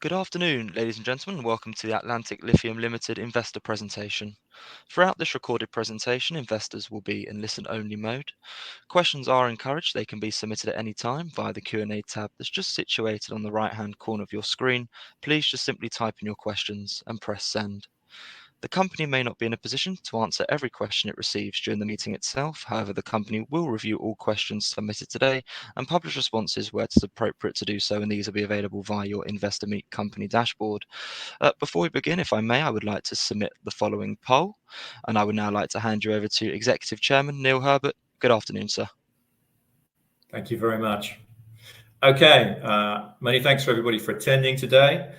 Good afternoon, ladies and gentlemen, and welcome to the Atlantic Lithium Limited investor presentation. Throughout this recorded presentation, investors will be in listen-only mode. Questions are encouraged. They can be submitted at any time via the Q&A tab that's just situated on the right-hand corner of your screen. Please just simply type in your questions and press send. The company may not be in a position to answer every question it receives during the meeting itself. However, the company will review all questions submitted today and publish responses where it is appropriate to do so, and these will be available via your Investor Meet company dashboard. Before we begin, if I may, I would like to submit the following poll, and I would now like to hand you over to Executive Chairman Neil Herbert. Good afternoon, sir. Thank you very much. Okay, many thanks for everybody for attending today.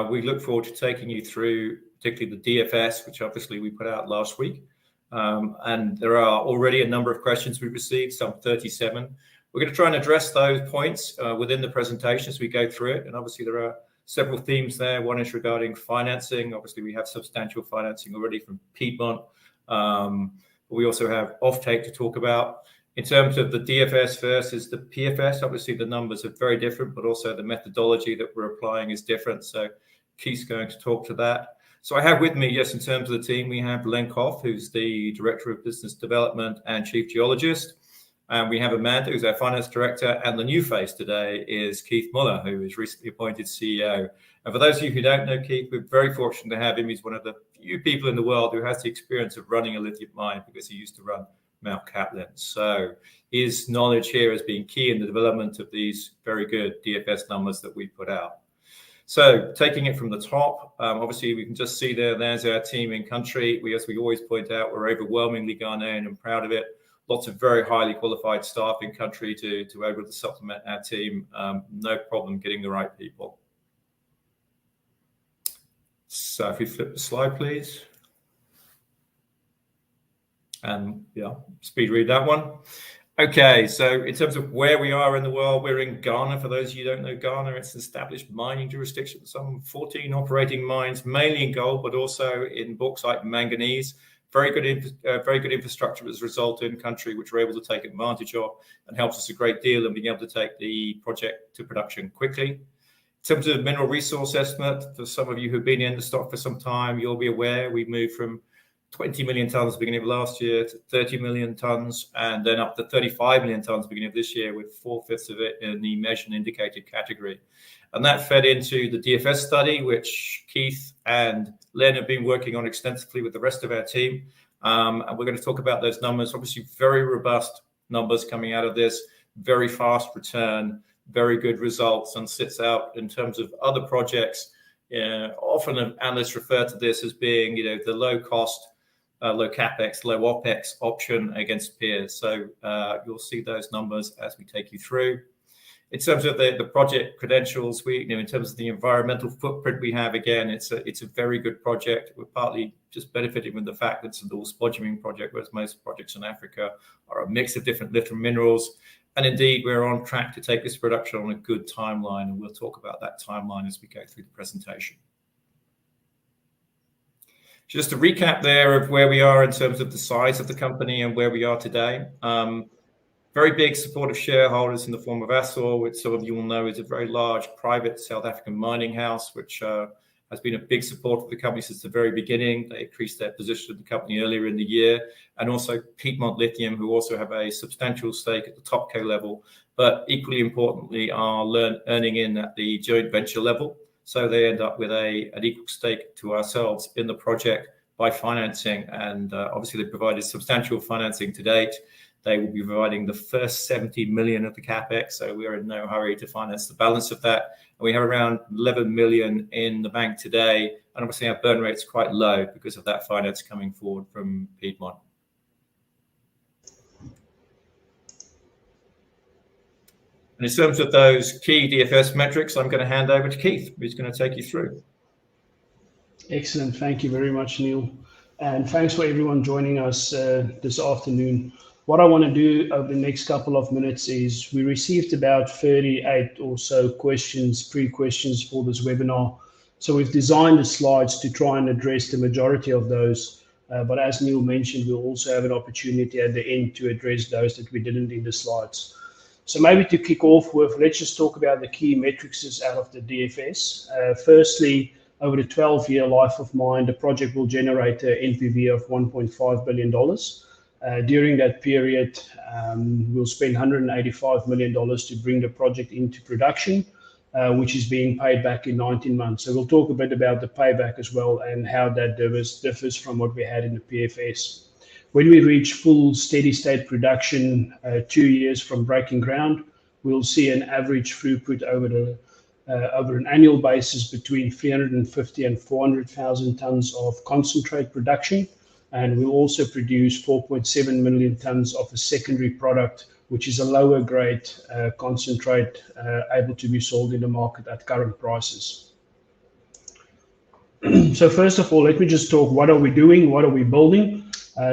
We look forward to taking you through particularly the DFS, which obviously we put out last week. And there are already a number of questions we've received, some 37. We're going to try and address those points within the presentation as we go through it. And obviously there are several themes there. One is regarding financing. Obviously we have substantial financing already from Piedmont. We also have offtake to talk about. In terms of the DFS versus the PFS, obviously the numbers are very different, but also the methodology that we're applying is different. So Keith's going to talk to that. So I have with me, yes, in terms of the team, we have Len Koff, who's the Director of Business Development and Chief Geologist. And we have Amanda, who's our Finance Director. And the new face today is Keith Muller, who is recently appointed CEO. And for those of you who don't know Keith, we're very fortunate to have him. He's one of the few people in the world who has the experience of running a lithium mine because he used to run Mount Catlin. So his knowledge here has been key in the development of these very good DFS numbers that we put out. So taking it from the top, obviously we can just see there's our team in country. As we always point out, we're overwhelmingly Ghanaian and proud of it. Lots of very highly qualified staff in country to able to supplement our team. No problem getting the right people. So if we flip the slide, please. And yeah, speed read that one. Okay, so in terms of where we are in the world, we're in Ghana. For those of you who don't know Ghana, it's an established mining jurisdiction, some 14 operating mines, mainly in gold, but also in bauxite and manganese. Very good infrastructure as a result in country, which we're able to take advantage of and helps us a great deal in being able to take the project to production quickly. In terms of mineral resource estimate, for some of you who've been in the stock for some time, you'll be aware we've moved from 20 million tonnes at the beginning of last year to 30 million tonnes, and then up to 35 million tonnes at the beginning of this year, with 4/5 of it in the measured and indicated category. And that fed into the DFS study, which Keith and Len have been working on extensively with the rest of our team. And we're going to talk about those numbers. Obviously, very robust numbers coming out of this, very fast return, very good results, and sits out in terms of other projects. Often analysts refer to this as being, the low cost, low capex, low opex option against peers. So you'll see those numbers as we take you through. In terms of the project credentials, in terms of the environmental footprint we have, again, it's a very good project. We're partly just benefiting from the fact that it's an all spodumene project, whereas most projects in Africa are a mix of different lithium minerals. And indeed, we're on track to take this production on a good timeline, and we'll talk about that timeline as we go through the presentation. Just a recap there of where we are in terms of the size of the company and where we are today. Very big supportive shareholders in the form of Assor, which some of you will know is a very large private South African mining house, which has been a big supporter of the company since the very beginning. They increased their position of the company earlier in the year. And also Piedmont Lithium, who also have a substantial stake at the top co level, but equally importantly are earning in at the joint venture level. So they end up with an equal stake to ourselves in the project by financing. And obviously they provided substantial financing to date. They will be providing the first 70 million of the capex, so we're in no hurry to finance the balance of that. And we have around 11 million in the bank today, and obviously our burn rate's quite low because of that finance coming forward from Piedmont. And in terms of those key DFS metrics, I'm going to hand over to Keith, who's going to take you through. Excellent. Thank you very much, Neil. And thanks for everyone joining us this afternoon. What I want to do over the next couple of minutes is we received about 38 or so questions, pre-questions for this webinar. So we've designed the slides to try and address the majority of those. But as Neil mentioned, we'll also have an opportunity at the end to address those that we didn't in the slides. So maybe to kick off with, let's just talk about the key metrics out of the DFS. Firstly, over the 12-year life of mine, the project will generate an NPV of $1.5 billion. During that period, we'll spend $185 million to bring the project into production, which is being paid back in 19 months. So we'll talk a bit about the payback as well and how that differs from what we had in the PFS. When we reach full steady state production 2 years from breaking ground, we'll see an average throughput over an annual basis between 350 and 400,000 tons of concentrate production. And we'll also produce 4.7 million tons of a secondary product, which is a lower grade concentrate able to be sold in the market at current prices. So first of all, let me just talk, what are we doing? What are we building?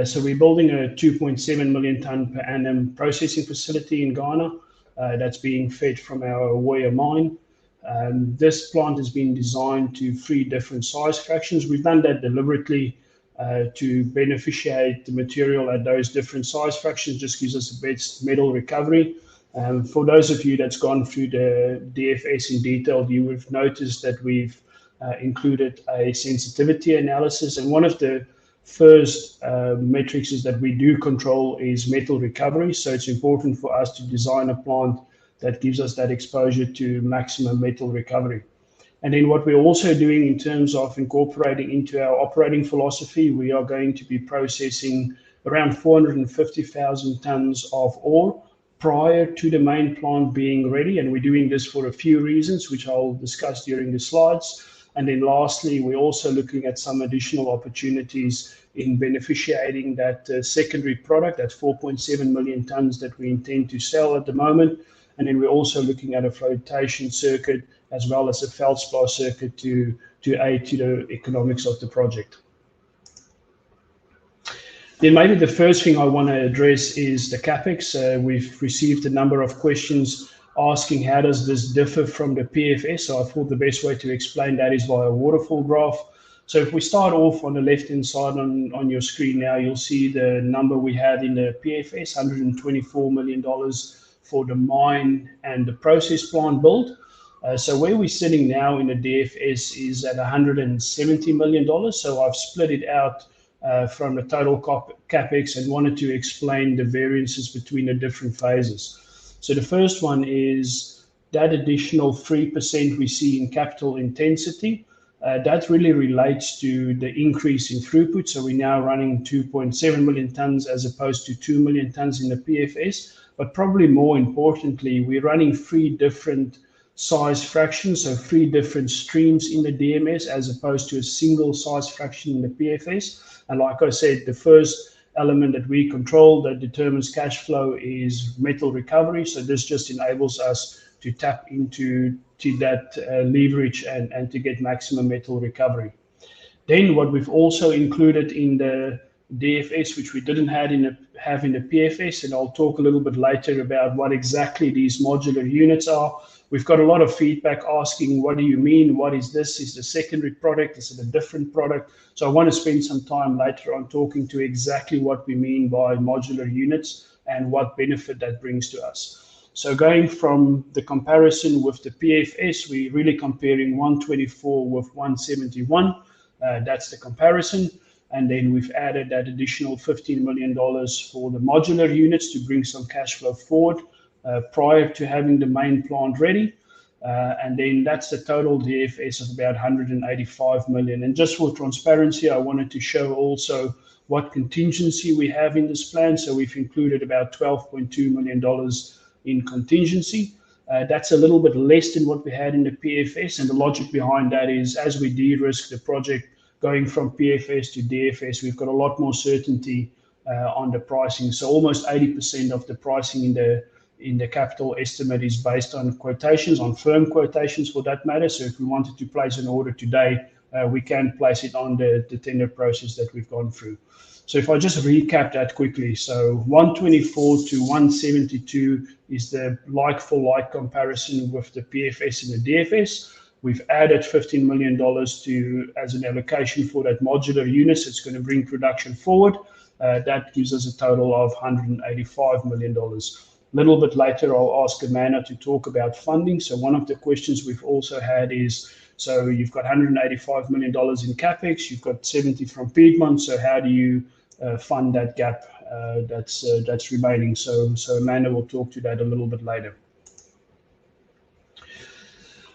So we're building a 2.7 million ton per annum processing facility in Ghana that's being fed from our Ewoyaa mine. This plant has been designed to 3 different size fractions. We've done that deliberately to beneficiate the material at those different size fractions, just gives us the best metal recovery. For those of you that's gone through the DFS in detail, you would have noticed that we've included a sensitivity analysis, and one of the first metrics is that we do control is metal recovery. So it's important for us to design a plant that gives us that exposure to maximum metal recovery. And then what we're also doing in terms of incorporating into our operating philosophy, we are going to be processing around 450,000 tons of ore prior to the main plant being ready. And we're doing this for a few reasons, which I'll discuss during the slides. And then lastly, we're also looking at some additional opportunities in beneficiating that secondary product, that's 4.7 million tons that we intend to sell at the moment. And then we're also looking at a flotation circuit as well as a feldspar circuit to aid to the economics of the project. Then maybe the first thing I want to address is the capex. We've received a number of questions asking how does this differ from the PFS. So I thought the best way to explain that is via a waterfall graph. So if we start off on the left-hand side on your screen now, you'll see the number we had in the PFS, $124 million for the mine and the process plant build. So where we're sitting now in the DFS is at $170 million. So I've split it out from the total capex and wanted to explain the variances between the different phases. So the first one is that additional 3% we see in capital intensity. That really relates to the increase in throughput. So we're now running 2.7 million tons as opposed to 2 million tons in the PFS. But probably more importantly, we're running 3 different size fractions, so 3 different streams in the DMS as opposed to a single size fraction in the PFS. And like I said, the first element that we control that determines cash flow is metal recovery. So this just enables us to tap into that leverage and to get maximum metal recovery. Then what we've also included in the DFS, which we didn't have in the PFS, and I'll talk a little bit later about what exactly these modular units are. We've got a lot of feedback asking, what do you mean? What is this? Is the secondary product? Is it a different product? So I want to spend some time later on talking to exactly what we mean by modular units and what benefit that brings to us. So going from the comparison with the PFS, we're really comparing 124 with 171. That's the comparison. And then we've added that additional $15 million for the modular units to bring some cash flow forward prior to having the main plant ready. And then that's the total DFS of about 185 million. And just for transparency, I wanted to show also what contingency we have in this plan. So we've included about $12.2 million in contingency. That's a little bit less than what we had in the PFS. And the logic behind that is as we de-risk the project going from PFS to DFS, we've got a lot more certainty on the pricing. So almost 80% of the pricing in the capital estimate is based on quotations, on firm quotations for that matter. So if we wanted to place an order today, we can place it on the tender process that we've gone through. So if I just recap that quickly, so 124 to 172 is the like-for-like comparison with the PFS and the DFS. We've added $15 million as an allocation for that modular unit. So it's going to bring production forward. That gives us a total of $185 million. little bit later, I'll ask Amanda to talk about funding. So one of the questions we've also had is, so you've got $185 million in CapEx, you've got 70 from Piedmont, so how do you fund that gap that's remaining? So Amanda will talk to that a little bit later.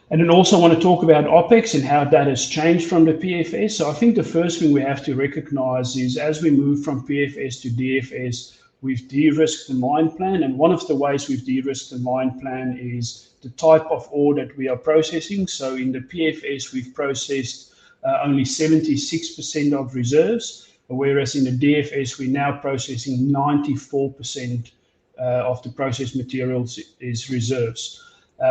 And then also want to talk about OPEX and how that has changed from the PFS. So I think the first thing we have to recognize is as we move from PFS to DFS, we've de-risked the mine plan. And one of the ways we've de-risked the mine plan is the type of ore that we are processing. So in the PFS, we've processed only 76% of reserves, whereas in the DFS, we're now processing 94% of the processed materials is reserves.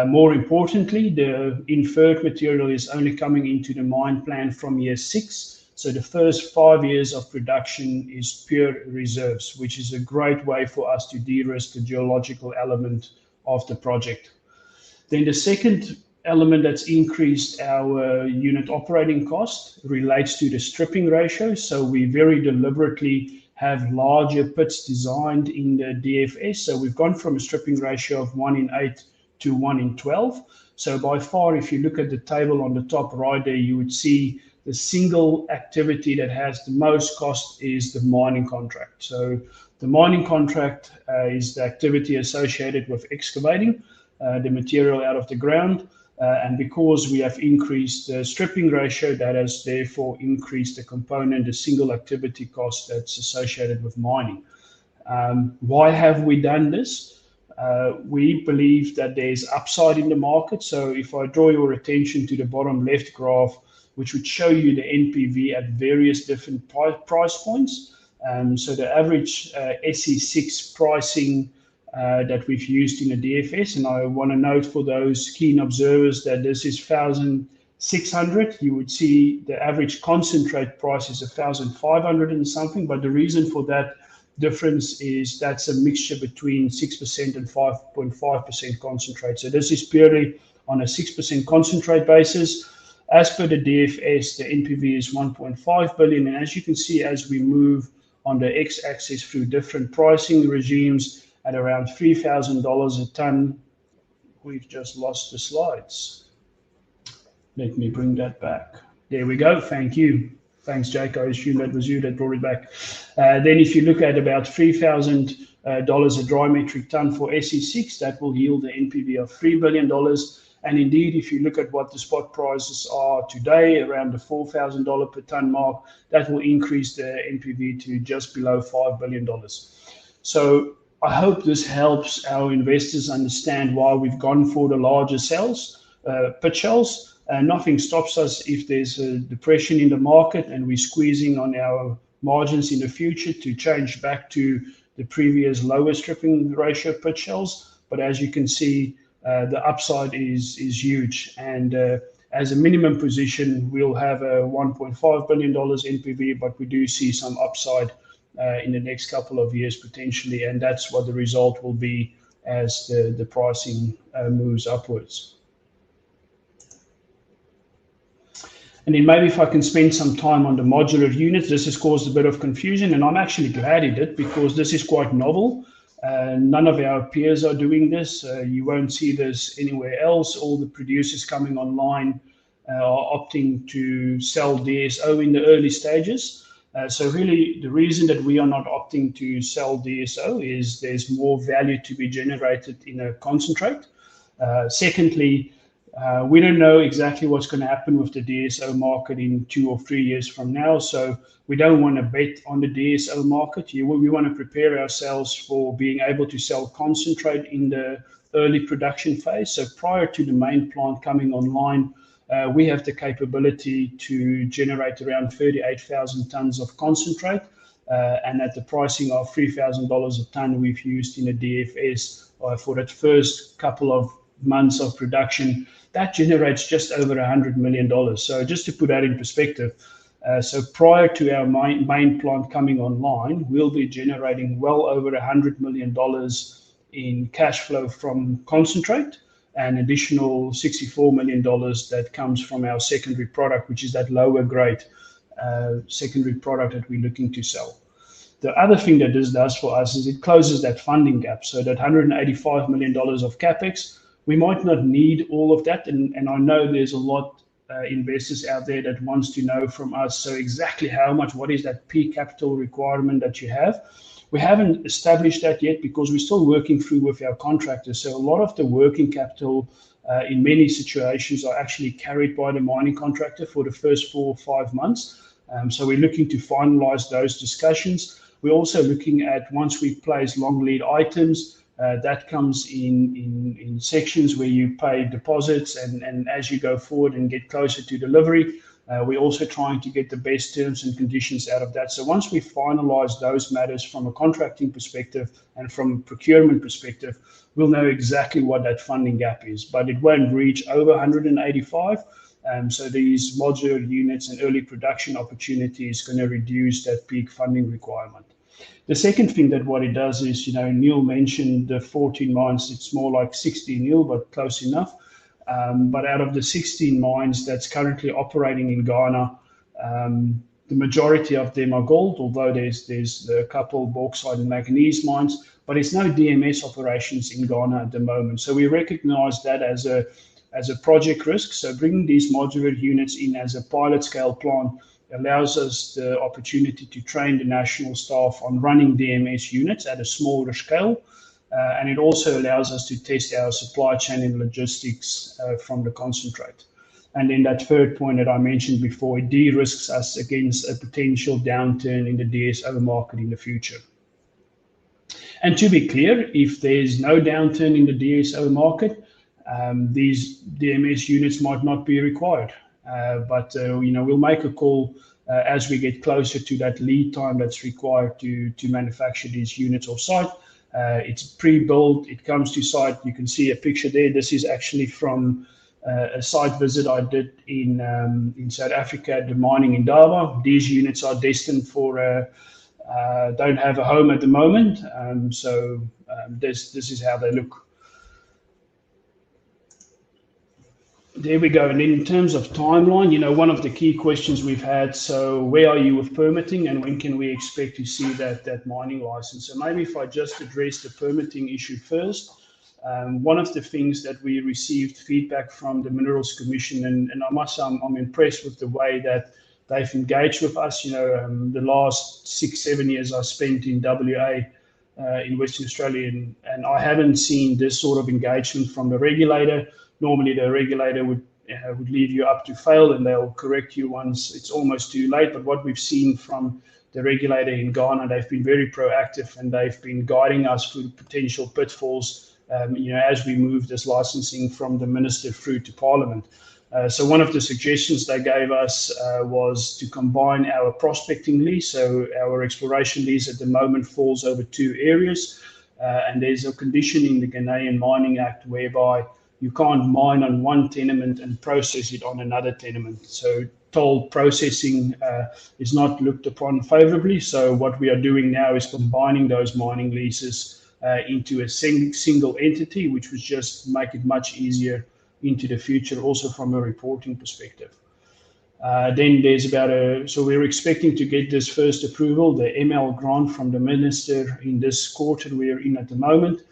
More importantly, the inferred material is only coming into the mine plan from year 6. So the first 5 years of production is pure reserves, which is a great way for us to de-risk the geological element of the project. Then the second element that's increased our unit operating cost relates to the stripping ratio. So we very deliberately have larger pits designed in the DFS. So we've gone from a stripping ratio of 1:8 to 1:12. So by far, if you look at the table on the top right there, you would see the single activity that has the most cost is the mining contract. So the mining contract is the activity associated with excavating the material out of the ground. And because we have increased the stripping ratio, that has therefore increased the component, the single activity cost that's associated with mining. Why have we done this? We believe that there's upside in the market. So if I draw your attention to the bottom left graph, which would show you the NPV at various different price points. So the average SE6 pricing that we've used in the DFS, and I want to note for those keen observers that this is 1,600. You would see the average concentrate price is 1,500 and something, but the reason for that difference is that's a mixture between 6% and 5.5% concentrate. So this is purely on a 6% concentrate basis. As per the DFS, the NPV is 1.5 billion. And as you can see, as we move on the x-axis through different pricing regimes at around $3,000 a ton, we've just lost the slides. Let me bring that back. There we go. Thank you. Thanks, Jake. I assume that was you that brought it back. Then if you look at about $3,000 a dry metric ton for SE6, that will yield an NPV of $3 billion. And indeed, if you look at what the spot prices are today, around the $4,000 per ton mark, that will increase the NPV to just below $5 billion. So I hope this helps our investors understand why we've gone for the larger pit shells. Nothing stops us if there's a depression in the market and we're squeezing on our margins in the future to change back to the previous lower stripping ratio pit shells. But as you can see, the upside is huge. And as a minimum position, we'll have a $1.5 billion NPV, but we do see some upside in the next couple of years potentially. And that's what the result will be as the pricing moves upwards. And then maybe if I can spend some time on the modular units, this has caused a bit of confusion, and I'm actually glad it did because this is quite novel. None of our peers are doing this. You won't see this anywhere else. All the producers coming online are opting to sell DSO in the early stages. So really the reason that we are not opting to sell DSO is there's more value to be generated in a concentrate. Secondly, we don't know exactly what's going to happen with the DSO market in 2 or 3 years from now. So we don't want to bet on the DSO market. We want to prepare ourselves for being able to sell concentrate in the early production phase. So prior to the main plant coming online, we have the capability to generate around 38,000 tons of concentrate. And at the pricing of $3,000 a ton we've used in the DFS for that first couple of months of production, that generates just over $100 million. So just to put that in perspective, so prior to our main plant coming online, we'll be generating well over $100 million in cash flow from concentrate, and additional $64 million that comes from our secondary product, which is that lower grade secondary product that we're looking to sell. The other thing that this does for us is it closes that funding gap. So that $185 million of capex, we might not need all of that. And I know there's a lot investors out there that wants to know from us, so exactly how much, what is that peak capital requirement that you have? We haven't established that yet because we're still working through with our contractors. So a lot of the working capital in many situations are actually carried by the mining contractor for the first 4 or 5 months. So we're looking to finalize those discussions. We're also looking at, once we place long lead items, that comes in sections where you pay deposits, and as you go forward and get closer to delivery, we're also trying to get the best terms and conditions out of that. So once we finalize those matters from a contracting perspective and from a procurement perspective, we'll know exactly what that funding gap is, but it won't reach over 185. So these modular units and early production opportunities going to reduce that peak funding requirement. The second thing that what it does is, Neil mentioned the 14 mines. It's more like 16, Neil, but close enough. But out of the 16 mines that's currently operating in Ghana, the majority of them are gold, although there's a couple bauxite and manganese mines, but it's no DMS operations in Ghana at the moment. So we recognize that as a project risk. So bringing these modular units in as a pilot scale plant allows us the opportunity to train the national staff on running DMS units at a smaller scale. And it also allows us to test our supply chain and logistics from the concentrate. And then that third point that I mentioned before, it de-risks us against a potential downturn in the DSO market in the future. And to be clear, if there's no downturn in the DSO market, these DMS units might not be required. But we'll make a call as we get closer to that lead time that's required to manufacture these units off site. It's pre-built, it comes to site. You can see a picture there. This is actually from a site visit I did in South Africa at the mining in Dava. These units are destined for, don't have a home at the moment. This is how they look. There we go. And then in terms of timeline, one of the key questions we've had, so where are you with permitting and when can we expect to see that mining license? So maybe if I just address the permitting issue first. One of the things that we received feedback from the Minerals Commission, and I must say I'm impressed with the way that they've engaged with us. The last 6-7 years I spent in WA, in Western Australia, and I haven't seen this sort of engagement from the regulator. Normally the regulator would leave you up to fail and they'll correct you once it's almost too late. But what we've seen from the regulator in Ghana, they've been very proactive and they've been guiding us through potential pitfalls, as we move this licensing from the minister through to Parliament. So one of the suggestions they gave us was to combine our prospecting lease. So our exploration lease at the moment falls over 2 areas, and there's a condition in the Ghanaian Mining Act whereby you can't mine on one tenement and process it on another tenement. So toll processing is not looked upon favorably. So what we are doing now is combining those mining leases into a single entity, which would just make it much easier into the future, also from a reporting perspective. Then there's so we're expecting to get this first approval, the ML grant from the minister in this quarter we're in at the moment.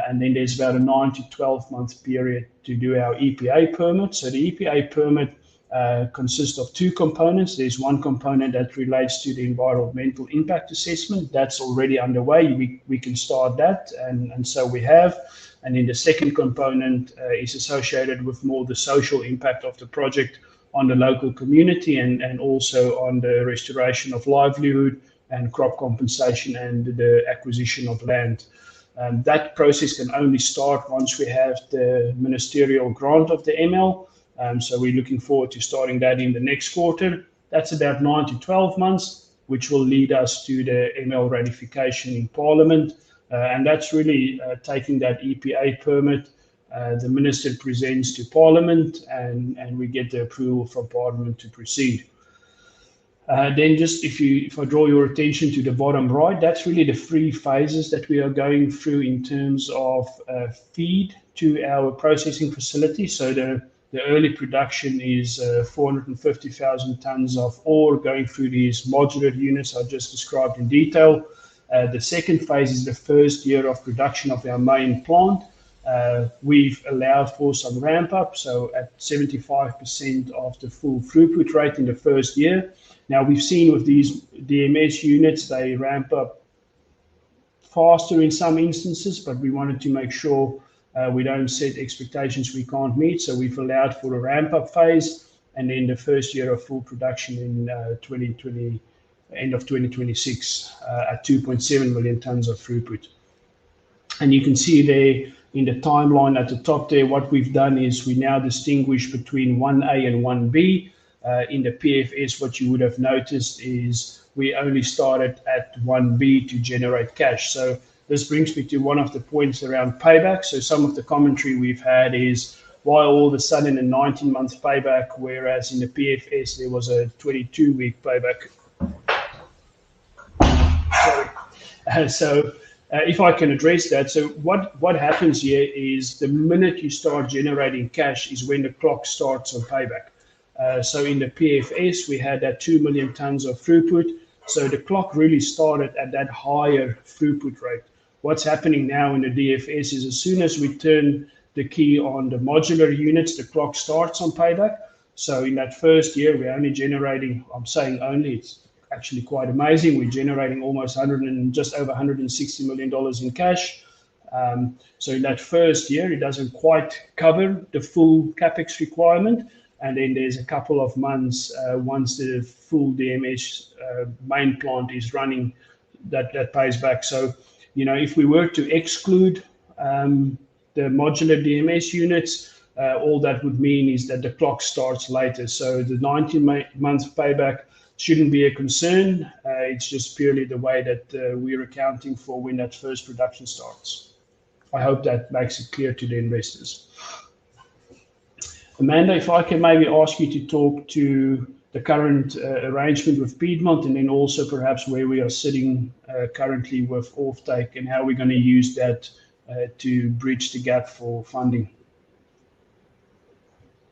And then there's about a 9 to 12 month period to do our EPA permit. So the EPA permit consists of 2 components. There's one component that relates to the environmental impact assessment. That's already underway. We can start that, and so we have. And then the second component is associated with more the social impact of the project on the local community and also on the restoration of livelihood and crop compensation and the acquisition of land. That process can only start once we have the ministerial grant of the ML. So we're looking forward to starting that in the next quarter. That's about 9 to 12 months, which will lead us to the ML ratification in Parliament. And that's really taking that EPA permit. The minister presents to Parliament and we get the approval from Parliament to proceed. Then just if I draw your attention to the bottom right, that's really the 3 phases that we are going through in terms of feed to our processing facility. So The early production is 450,000 tons of ore going through these modular units I just described in detail. The second phase is the first year of production of our main plant. We've allowed for some ramp up, so at 75% of the full throughput rate in the first year. Now we've seen with these DMS units, they ramp up faster in some instances, but we wanted to make sure we don't set expectations we can't meet. So we've allowed for a ramp up phase, and then the first year of full production in 2020, end of 2026 at 2.7 million tons of throughput. And you can see there in the timeline at the top there, what we've done is we now distinguish between 1A and 1B. In the PFS, what you would have noticed is we only started at 1B to generate cash. So this brings me to one of the points around payback. So some of the commentary we've had is why all of a sudden a 19-month payback, whereas in the PFS there was a 22-week payback. Sorry. If I can address that, so what happens here is the minute you start generating cash is when the clock starts on payback. So in the PFS, we had that 2 million tons of throughput. So the clock really started at that higher throughput rate. What's happening now in the DFS is as soon as we turn the key on the modular units, the clock starts on payback. So in that first year, we're only generating, I'm saying only, it's actually quite amazing. We're generating almost just over $160 million in cash. So in that first year, it doesn't quite cover the full capex requirement. And then there's a couple of months once the full DMS main plant is running that pays back. So, you know, if we were to exclude the modular DMS units, all that would mean is that the clock starts later. So the 19-month payback shouldn't be a concern. It's just purely the way that we're accounting for when that first production starts. I hope that makes it clear to the investors. Amanda, if I can maybe ask you to talk to the current arrangement with Piedmont, and then also perhaps where we are sitting currently with offtake and how we're going to use that to bridge the gap for funding.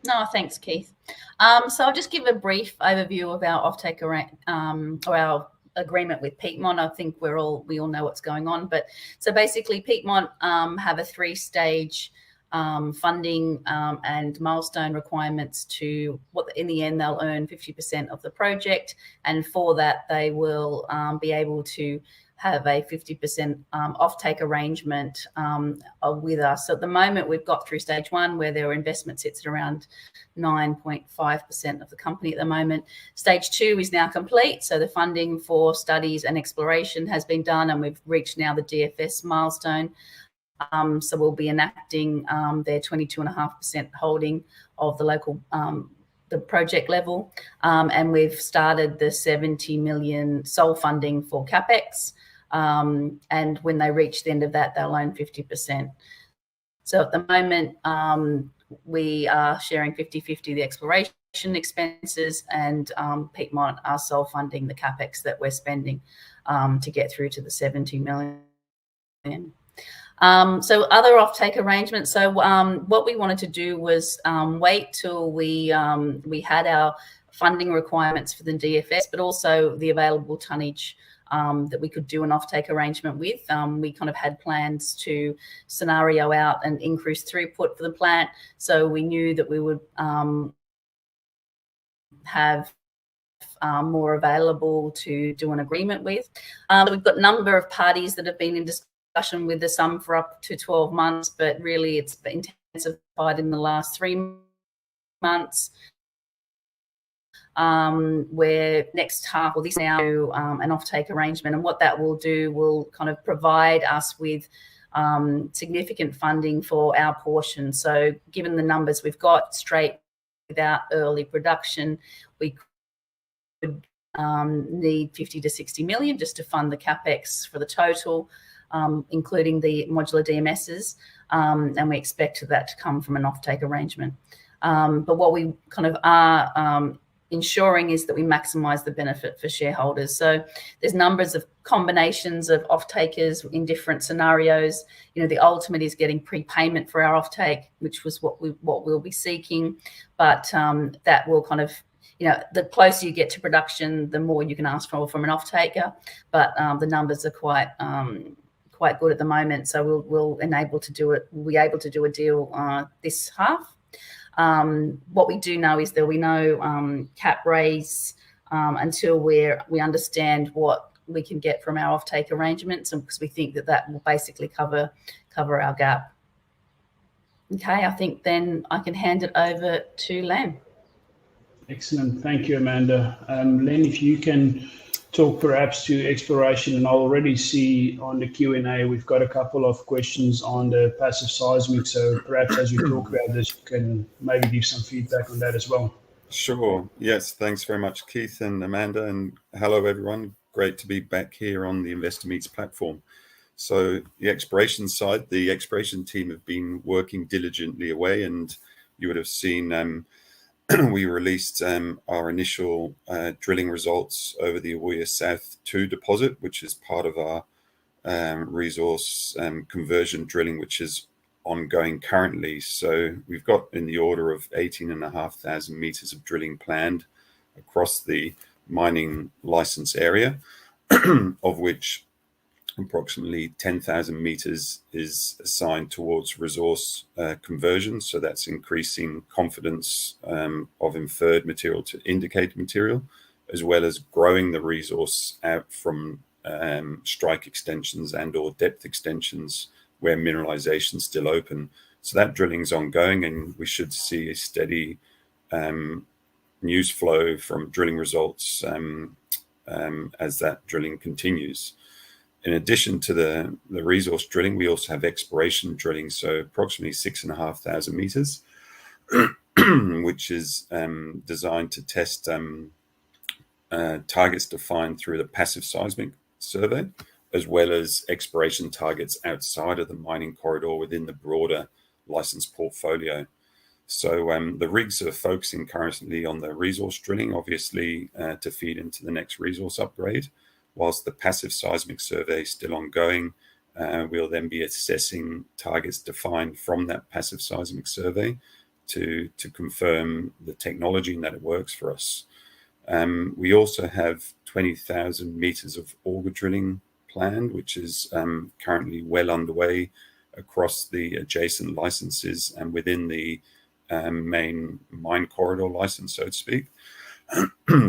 No, thanks, Keith. So I'll just give a brief overview of our offtake or our agreement with Piedmont. I think we all know what's going on. But so basically, Piedmont have a 3-stage funding and milestone requirements to what in the end they'll earn 50% of the project, and for that they will be able to have a 50% offtake arrangement with us. So at the moment we've got through stage 1 where their investment sits at around 9.5% of the company at the moment. Stage 2 is now complete, so the funding for studies and exploration has been done, and we've reached now the DFS milestone. So we'll be enacting their 22.5% holding of the local, the project level. And we've started the 70 million sole funding for CapEx. And when they reach the end of that, they'll own 50%. So at the moment, we are sharing 50-50 the exploration expenses, and Piedmont are sole funding the CapEx that we're spending to get through to the 70 million. So other offtake arrangements. So what we wanted to do was wait till we had our funding requirements for the DFS, but also the available tonnage that we could do an offtake arrangement with. We kind of had plans to scenario out and increase throughput for the plant. So we knew that we would have more available to do an agreement with. We've got a number of parties that have been in discussion with us, some for up to 12 months, but really it's been intensified in the last 3 months. Where next half, or this now, an offtake arrangement, and what that will do will kind of provide us with significant funding for our portion. So given the numbers we've got straight without early production, we could need 50 to 60 million just to fund the CapEx for the total, including the modular DMSs, and we expect that to come from an offtake arrangement. But what we kind of are ensuring is that we maximize the benefit for shareholders. So there's numbers of combinations of off-takers in different scenarios. The ultimate is getting prepayment for our off-take, which was what we'll be seeking. But that will kind of, the closer you get to production, the more you can ask for from an off-taker. But the numbers are quite good at the moment. So we'll be able to do a deal this half. What we do know is there will be no cap raise until we understand what we can get from our offtake arrangements, and because we think that will basically cover our gap. Okay, I think then I can hand it over to Len. Excellent. Thank you, Amanda. Len, if you can talk perhaps to exploration, and I already see on the Q&A we've got a couple of questions on the passive seismic, so perhaps as you talk about this you can maybe give some feedback on that as well. Sure. Yes, thanks very much, Keith and Amanda, and hello everyone. Great to be back here on the Investor Meets platform. So the exploration side, the exploration team have been working diligently away, and you would have seen we released our initial drilling results over the Ewoyaa South 2 deposit, which is part of our resource conversion drilling, which is ongoing currently. So we've got in the order of 18,500 meters of drilling planned across the mining license area, of which approximately 10,000 meters is assigned towards resource conversion. So that's increasing confidence of inferred material to indicated material, as well as growing the resource out from strike extensions and or depth extensions where mineralization is still open. So that drilling is ongoing, and we should see a steady news flow from drilling results as that drilling continues. In addition to the resource drilling, we also have exploration drilling, so approximately 6,500 meters, which is designed to test targets defined through the passive seismic survey, as well as exploration targets outside of the mining corridor within the broader license portfolio. So the rigs are focusing currently on the resource drilling, obviously to feed into the next resource upgrade. Whilst the passive seismic survey is still ongoing, we'll then be assessing targets defined from that passive seismic survey to confirm the technology and that it works for us. We also have 20,000 meters of auger drilling planned, which is currently well underway across the adjacent licenses and within the main mine corridor license, so to speak.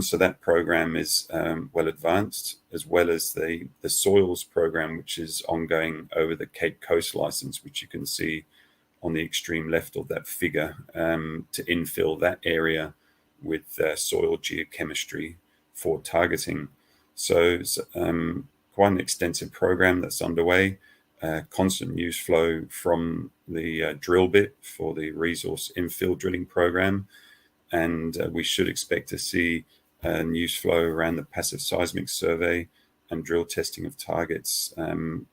So that program is well advanced, as well as the soils program, which is ongoing over the Cape Coast license, which you can see on the extreme left of that figure, to infill that area with soil geochemistry for targeting. So quite an extensive program that's underway. Constant news flow from the drill bit for the resource infill drilling program. And we should expect to see news flow around the passive seismic survey and drill testing of targets in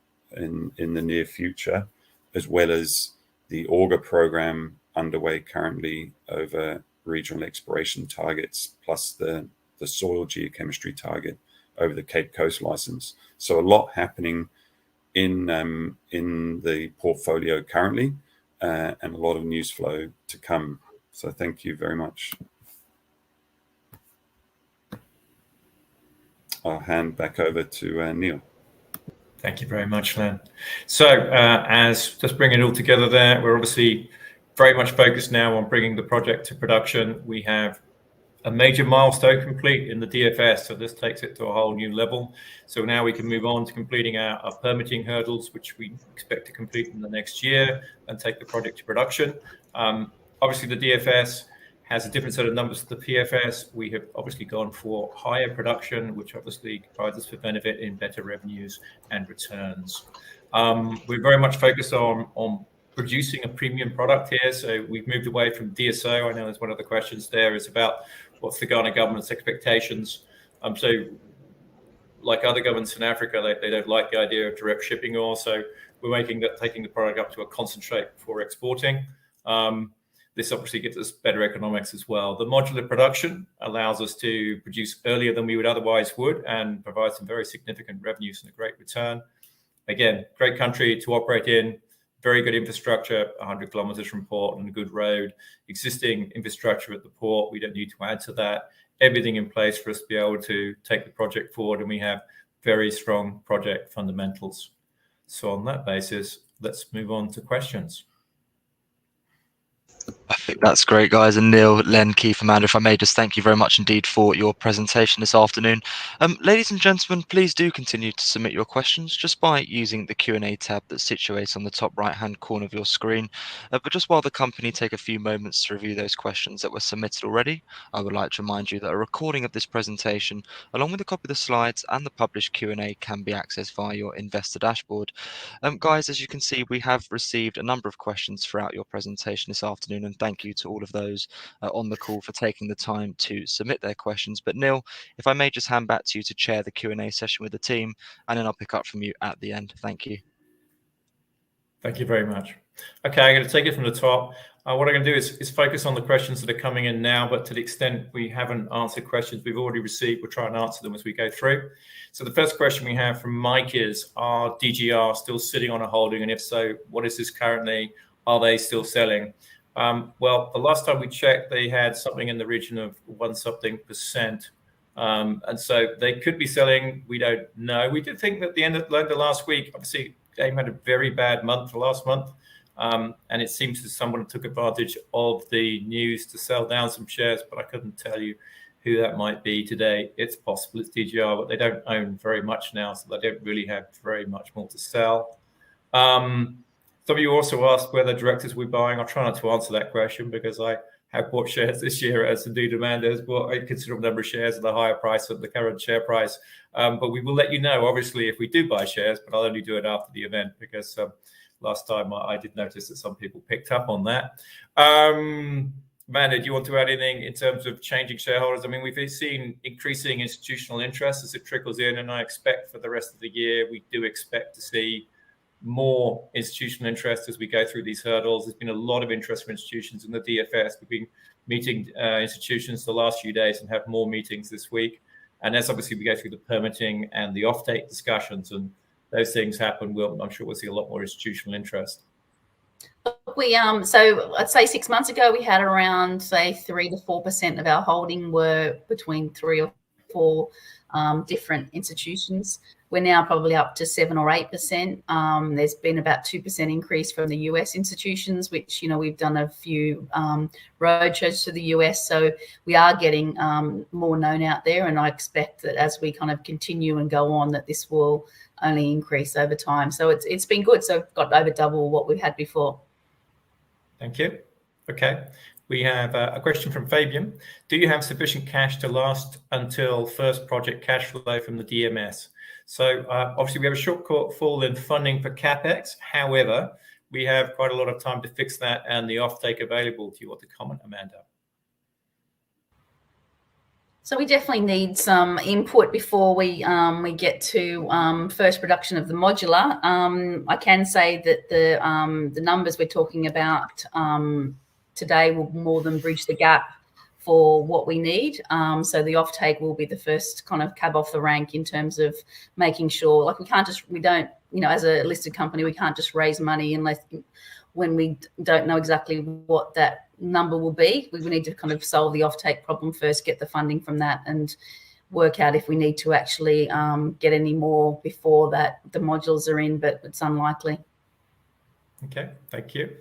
the near future, as well as the auger program underway currently over regional exploration targets, plus the soil geochemistry target over the Cape Coast license. So a lot happening in the portfolio currently, and a lot of news flow to come. So thank you very much. I'll hand back over to Neil. Thank you very much, Len. So as just bringing it all together there, we're obviously very much focused now on bringing the project to production. We have a major milestone complete in the DFS, so this takes it to a whole new level. So now we can move on to completing our permitting hurdles, which we expect to complete in the next year and take the project to production. Obviously, the DFS has a different set of numbers to the PFS. We have obviously gone for higher production, which obviously provides us for benefit in better revenues and returns. We're very much focused on producing a premium product here. So we've moved away from DSO. I know there's one of the questions there is about what's the Ghana government's expectations. So like other governments in Africa, they don't like the idea of direct shipping ore. So we're taking the product up to a concentrate before exporting. this obviously gives us better economics as well. The modular production allows us to produce earlier than we would otherwise would and provide some very significant revenues and a great return. Again, great country to operate in, very good infrastructure, 100 kilometers from port and a good road, existing infrastructure at the port. We don't need to add to that. Everything in place for us to be able to take the project forward, and we have very strong project fundamentals. So on that basis, let's move on to questions. I think that's great, guys. And Neil, Len, Keith, Amanda, if I may just thank you very much indeed for your presentation this afternoon. Ladies and gentlemen, please do continue to submit your questions just by using the Q&A tab that's situated on the top right-hand corner of your screen. But just while the company take a few moments to review those questions that were submitted already, I would like to remind you that a recording of this presentation, along with a copy of the slides and the published Q&A, can be accessed via your investor dashboard. Guys, as you can see, we have received a number of questions throughout your presentation this afternoon, and thank you to all of those on the call for taking the time to submit their questions. But Neil, if I may just hand back to you to chair the Q&A session with the team, and then I'll pick up from you at the end. Thank you. Thank you very much. Okay, I'm going to take it from the top. What I'm going to do is focus on the questions that are coming in now, but to the extent we haven't answered questions we've already received, we'll try and answer them as we go through. So the first question we have from Mike is, are DGR still sitting on a holding? And if so, what is this currently? Are they still selling? Well, the last time we checked, they had something in the region of 1% and so they could be selling. We don't know. We did think that at the end of the last week, obviously, AIM had a very bad month last month. And it seems that someone took advantage of the news to sell down some shares, but I couldn't tell you who that might be today. It's possible it's DGR, but they don't own very much now, so they don't really have very much more to sell. Some of you also asked whether directors were buying. I'll try not to answer that question because I have bought shares this year, as indeed Amanda has bought a considerable number of shares at a higher price than the current share price. But we will let you know, obviously, if we do buy shares, but I'll only do it after the event because last time I did notice that some people picked up on that. Amanda, do you want to add anything in terms of changing shareholders? I mean, we've seen increasing institutional interest as it trickles in, and I expect for the rest of the year, we do expect to see more institutional interest as we go through these hurdles. There's been a lot of interest from institutions in the DFS. We've been meeting institutions the last few days and have more meetings this week. And as obviously we go through the permitting and the offtake discussions and those things happen, I'm sure we'll see a lot more institutional interest. So I'd say 6 months ago, we had around, say, 3 to 4% of our holding were between 3 or 4 different institutions. We're now probably up to 7 or 8%. There's been about 2% increase from the US institutions, which, we've done a few roadshows to the US. So we are getting more known out there. And I expect that as we kind of continue and go on, that this will only increase over time. So it's been good. So we've got over double what we've had before. Thank you. Okay. We have a question from Fabian. Do you have sufficient cash to last until first project cash flow from the DMS? So obviously we have a shortfall in funding for CapEx. However, we have quite a lot of time to fix that and the offtake available. Do you want to comment, Amanda? So we definitely need some input before we get to first production of the modular. I can say that the numbers we're talking about today will more than bridge the gap for what we need. So the offtake will be the first kind of cab off the rank in terms of making sure, like we don't, as a listed company, we can't just raise money when we don't know exactly what that number will be. We need to kind of solve the offtake problem first, get the funding from that, and work out if we need to actually get any more before that the modules are in, but it's unlikely. Okay, thank you.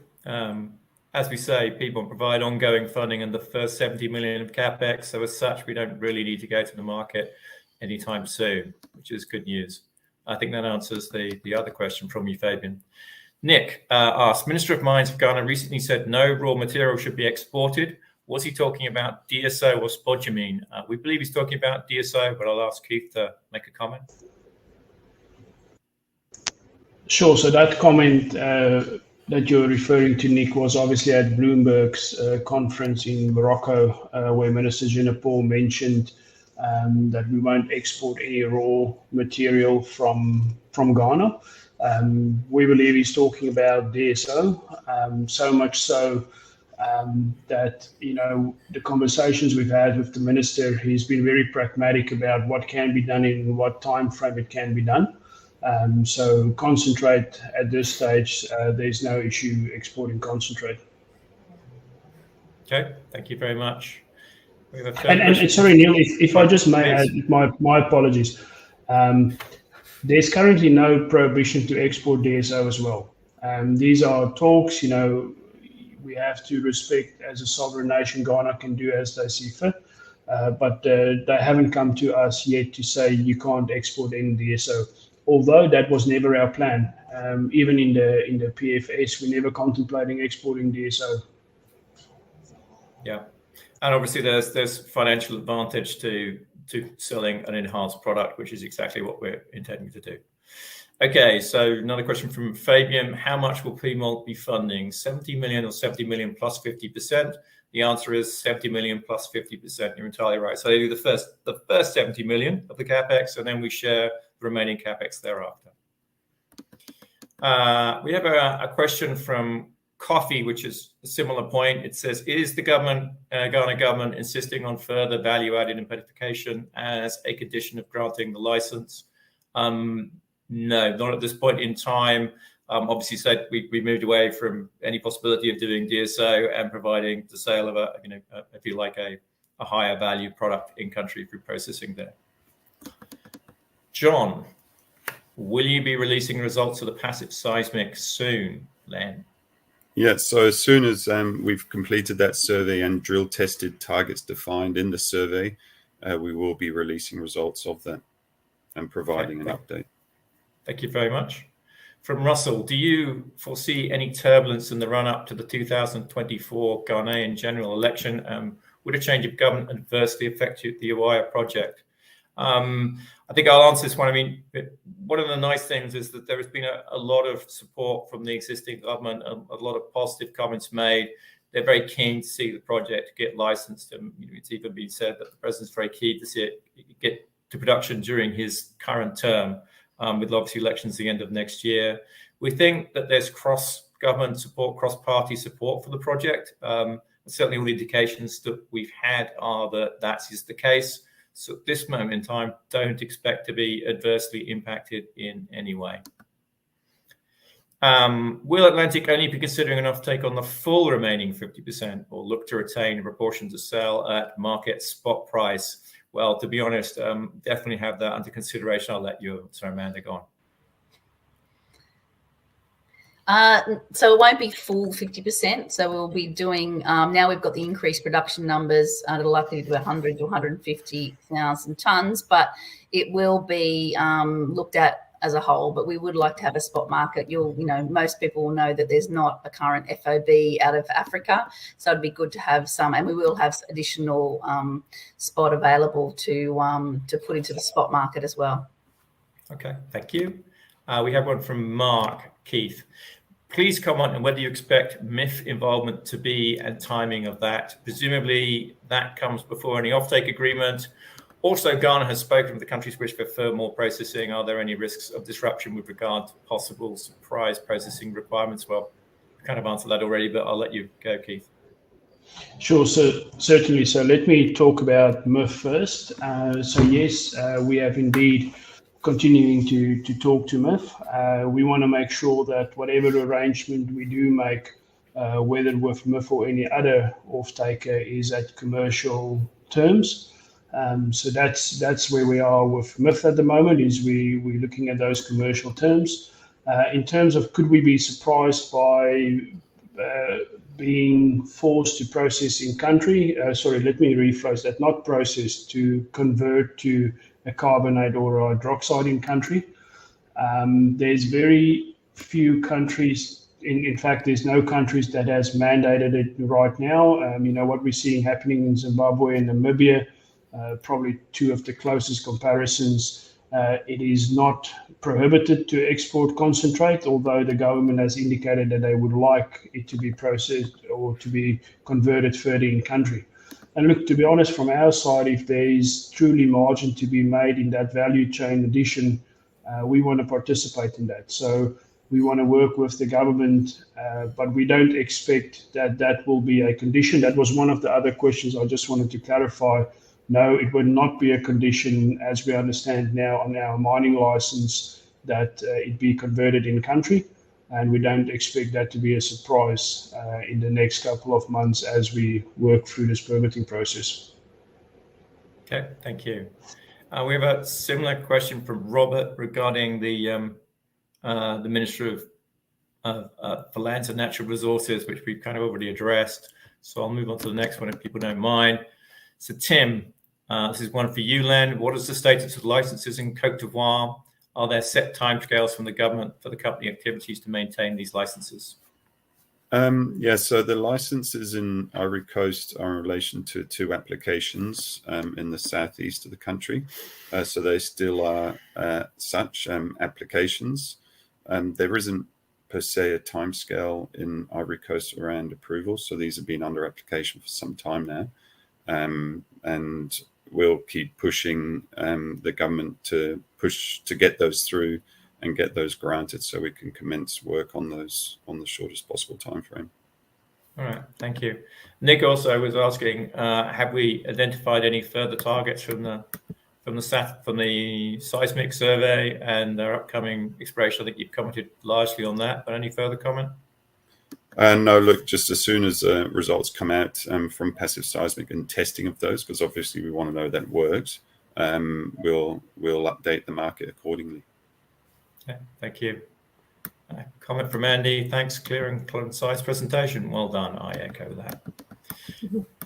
As we say, Piedmont provide ongoing funding and the first 70 million of CapEx. So as such, we don't really need to go to the market anytime soon, which is good news. I think that answers the other question from you, Fabian. Nick asked, Minister of Mines of Ghana recently said no raw material should be exported. Was he talking about DSO or spodumene? We believe he's talking about DSO, but I'll ask Keith to make a comment. Sure. So that comment that you're referring to, Nick, was obviously at Bloomberg's conference in Morocco, where Minister Jinapor mentioned that we won't export any raw material from Ghana. We believe he's talking about DSO, so much so that, the conversations we've had with the minister, he's been very pragmatic about what can be done in what time frame it can be done. So concentrate at this stage, there's no issue exporting concentrate. Okay, thank you very much. We have a third And question. sorry, Neil, if I just may add, Please. my apologies. There's currently no prohibition to export DSO as well. These are talks, we have to respect, as a sovereign nation, Ghana can do as they see fit. But they haven't come to us yet to say you can't export any DSO. Although that was never our plan. Even in the PFS, we never contemplating exporting DSO. Yeah, and obviously there's financial advantage to selling an enhanced product, which is exactly what we're intending to do. Okay, so another question from Fabian: how much will Piedmont be funding? 70 million or 70 million plus 50%? The answer is 70 million plus 50%. You're entirely right. So they do the first 70 million of the capex, and then we share the remaining capex thereafter. We have a question from Coffee, which is a similar point. It says, is the Ghana government insisting on further value-added identification as a condition of granting the license? No, not at this point in time. Obviously, said we moved away from any possibility of doing DSO and providing the sale of if you like, a higher value product in country through processing there. John, will you be releasing results of the passive seismic soon, Len? Yeah, so as soon as we've completed that survey and drill tested targets defined in the survey, we will be releasing results of that and providing an update. Thank you very much. From Russell, do you foresee any turbulence in the run-up to the 2024 Ghanaian general election? Would a change of government adversely affect the Ewoyaa Project? I think I'll answer this one. I mean, one of the nice things is that there has been a lot of support from the existing government, a lot of positive comments made. They're very keen to see the project get licensed. And it's even been said that the president's very keen to see it get to production during his current term, with obviously elections at the end of next year. We think that there's cross-government support, cross-party support for the project. Certainly all the indications that we've had are that is the case. So at this moment in time, don't expect to be adversely impacted in any way. Will Atlantic only be considering an offtake on the full remaining 50% or look to retain a proportion to sell at market spot price? Well, to be honest, definitely have that under consideration. I'll let you, sorry, Amanda, go on. So it won't be full 50%. So we'll be doing, now we've got the increased production numbers that are likely to be 100 to 150,000 tonnes, but it will be looked at as a whole, but we would like to have a spot market. Most people will know that there's not a current FOB out of Africa. So it'd be good to have some, and we will have additional spot available to put into the spot market as well. Okay, thank you. We have one from Mark Keith. Please comment on whether you expect MIF involvement to be and timing of that. Presumably that comes before any offtake agreement. Also, Ghana has spoken of the country's wish for further processing. Are there any risks of disruption with regard to possible surprise processing requirements? Well, I kind of answered that already, but I'll let you go, Keith. Sure, so certainly. So let me talk about MIF first. So yes, we have indeed continuing to talk to MIF. We want to make sure that whatever arrangement we do make, whether with MIF or any other off-taker, is at commercial terms. So that's where we are with MIF at the moment, is we're looking at those commercial terms. In terms of could we be surprised by being forced to process in country, sorry, let me rephrase that, not process, to convert to a carbonate or a hydroxide in country. There's very few countries, in fact, there's no countries that has mandated it right now. What we're seeing happening in Zimbabwe and Namibia, probably two of the closest comparisons, it is not prohibited to export concentrate, although the government has indicated that they would like it to be processed or to be converted further in country. And look, to be honest, from our side, if there is truly margin to be made in that value chain addition, we want to participate in that. So We want to work with the government, but we don't expect that that will be a condition. That was one of the other questions I just wanted to clarify. No, it would not be a condition, as we understand now, on our mining license that it be converted in country. And we don't expect that to be a surprise in the next couple of months as we work through this permitting process. Okay, thank you. We have a similar question from Robert regarding the Minister for Lands and Natural Resources, which we've kind of already addressed. So I'll move on to the next one if people don't mind. So Tim, this is one for you, Len. What is the status of licenses in Côte d'Ivoire? Are there set timescales from the government for the company activities to maintain these licenses? Yeah, so the licenses in Ivory Coast are in relation to 2 applications in the southeast of the country. So they still are such applications. There isn't per se a timescale in Ivory Coast around approval. So these have been under application for some time now. And we'll keep pushing the government to get those through and get those granted so we can commence work on those on the shortest possible time frame. All right, thank you. Nick also was asking, have we identified any further targets from the seismic survey and their upcoming exploration? I think you've commented largely on that, but any further comment? No, look, just as soon as results come out from passive seismic and testing of those, because obviously we want to know that it works, we'll update the market accordingly. Okay, thank you. Comment from Andy. Thanks, clear and concise presentation. Well done. I echo that.